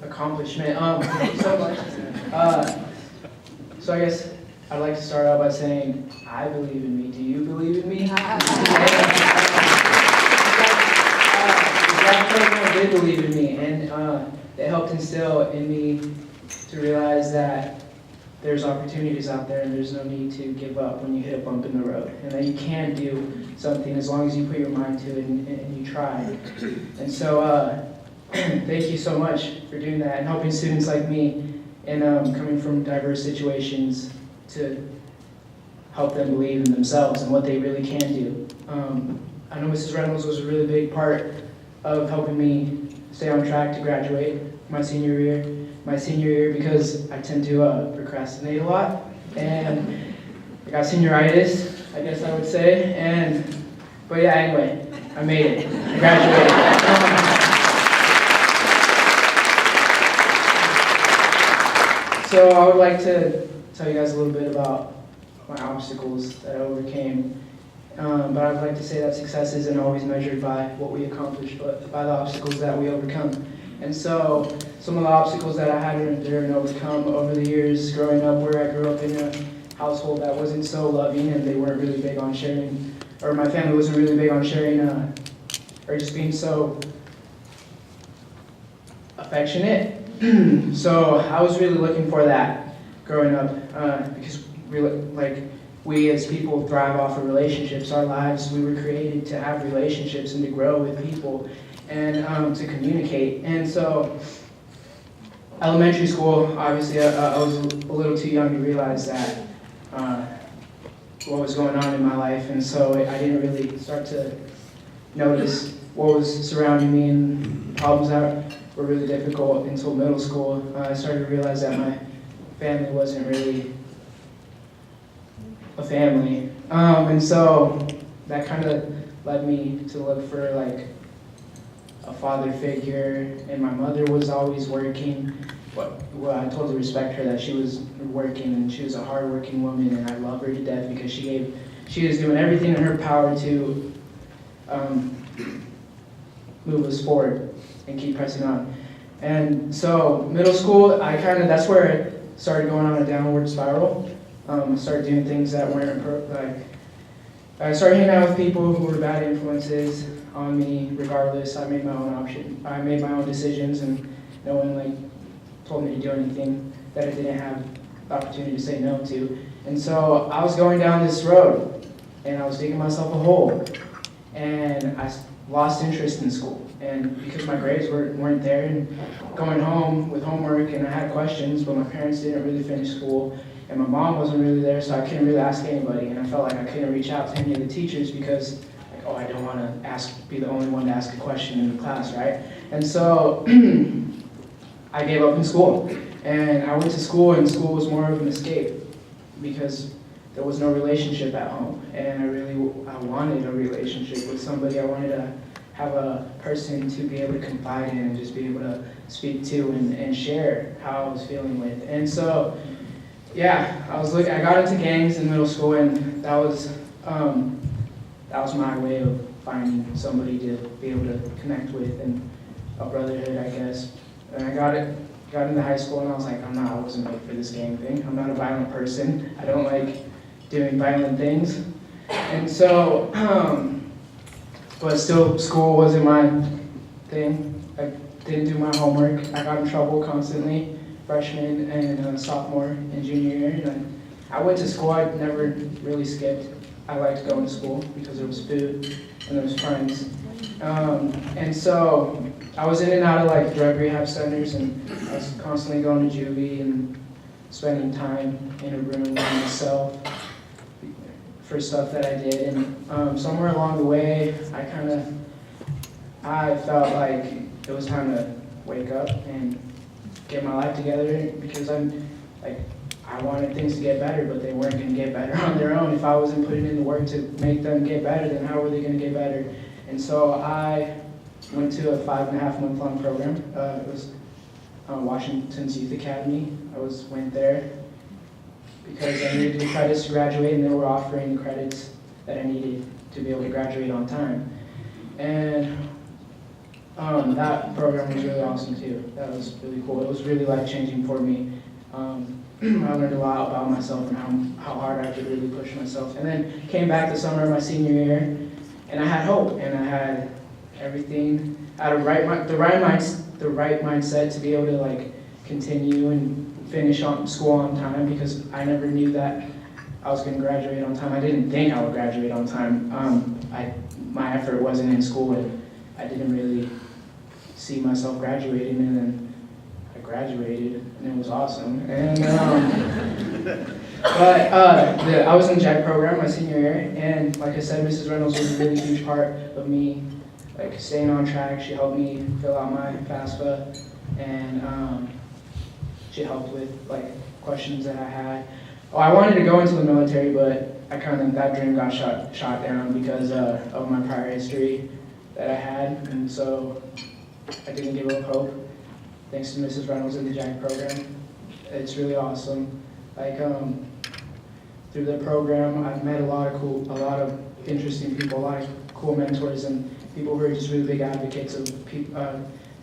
accomplishment. Thank you so much. So I guess I'd like to start out by saying, I believe in me. Do you believe in me? That program did believe in me, and it helped instill in me to realize that there's opportunities out there and there's no need to give up when you hit a bump in the road, and that you can do something as long as you put your mind to it and you try. And so thank you so much for doing that and helping students like me and coming from diverse situations to help them believe in themselves and what they really can do. I know Mrs. Reynolds was a really big part of helping me stay on track to graduate my senior year because I tend to procrastinate a lot, and I got senioritis, I guess I would say, but yeah, anyway, I made it, I graduated. So I would like to tell you guys a little bit about my obstacles that I overcame. But I would like to say that success isn't always measured by what we accomplish, but by the obstacles that we overcome. And so some of the obstacles that I had to endure and overcome over the years growing up, where I grew up in a household that wasn't so loving, and they weren't really big on sharing, or my family wasn't really big on sharing, or just being so affectionate. So I was really looking for that growing up, because we as people thrive off of relationships. Our lives, we were created to have relationships and to grow with people and to communicate. And so elementary school, obviously I was a little too young to realize that what was going on in my life, and so I didn't really start to notice what was surrounding me and problems that were really difficult until middle school. I started to realize that my family wasn't really a family, and so that kind of led me to look for like a father figure, and my mother was always working. But I totally respect her that she was working, and she was a hardworking woman, and I love her to death because she was doing everything in her power to move us forward and keep pressing on. And so middle school, that's where I started going on a downward spiral. I started doing things that weren't I started hanging out with people who were bad influences on me. Regardless, I made my own decisions, and no one told me to do anything that I didn't have the opportunity to say no to. And so I was going down this road, and I was digging myself a hole, and I lost interest in school. And because my grades weren't there, and going home with homework, and I had questions, but my parents didn't really finish school, and my mom wasn't really there, so I couldn't really ask anybody, and I felt like I couldn't reach out to any of the teachers because, I don't want to be the only one to ask a question in the class, right? And so I gave up in school, and I went to school, and school was more of an escape because there was no relationship at home, and I wanted a relationship with somebody. I wanted to have a person to be able to confide in and just be able to speak to and share how I was feeling with. And so, yeah, I got into gangs in middle school, and that was my way of finding somebody to be able to connect with, and a brotherhood, I guess. And I got into high school, and I was like, I wasn't made for this gang thing. I'm not a violent person. I don't like doing violent things. And so, but still, school wasn't my thing. I didn't do my homework. I got in trouble constantly, freshman and sophomore and junior year. And I went to school. I never really skipped. I liked going to school because there was food and there was friends. And so I was in and out of drug rehab centers, and I was constantly going to juvie and spending time in a room by myself for stuff that I did. And somewhere along the way, I felt like it was time to wake up and get my life together, because I wanted things to get better, but they weren't going to get better on their own. If I wasn't putting in the work to make them get better, then how were they going to get better? And so I went to a 5.5-month-long program. It was Washington's Youth Academy. Went there because I needed the credits to graduate, and they were offering the credits that I needed to be able to graduate on time. And That program was really awesome too. That was really cool. It was really life-changing for me. I learned a lot about myself and how hard I could really push myself. And then came back the summer of my senior year, and I had hope, and I had everything. I had the right mindset to be able to like continue and finish on school on time, because I never knew that I was going to graduate on time. I didn't think I would graduate on time. My effort wasn't in school, and I didn't really see myself graduating, and then I graduated, and it was awesome. And I was in the JAG program my senior year, and like I said, Mrs. Reynolds was a really huge part of me, like staying on track. She helped me fill out my FAFSA, and she helped with like questions that I had. Oh, I wanted to go into the military, but that dream got shot down because of my prior history that I had, and so I didn't give up hope. Thanks to Mrs. Reynolds and the JAG program, it's really awesome. Like through the program, I've met a lot of interesting people, a lot of cool mentors, and people who are just really big advocates of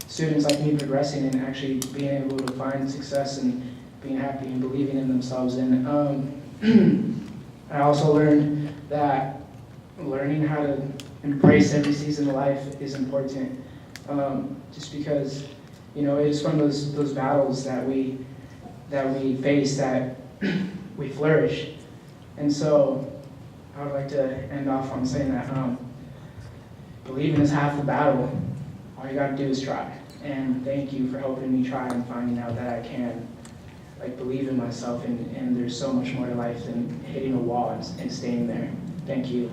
students like me progressing and actually being able to find success and being happy and believing in themselves. And I also learned that learning how to embrace every season of life is important. Just because, it is from those battles that we face that we flourish. And so I would like to end off on saying that believing is half the battle. All you got to do is try. And thank you for helping me try and finding out that I can believe in myself, and there's so much more to life than hitting a wall and staying there. Thank you.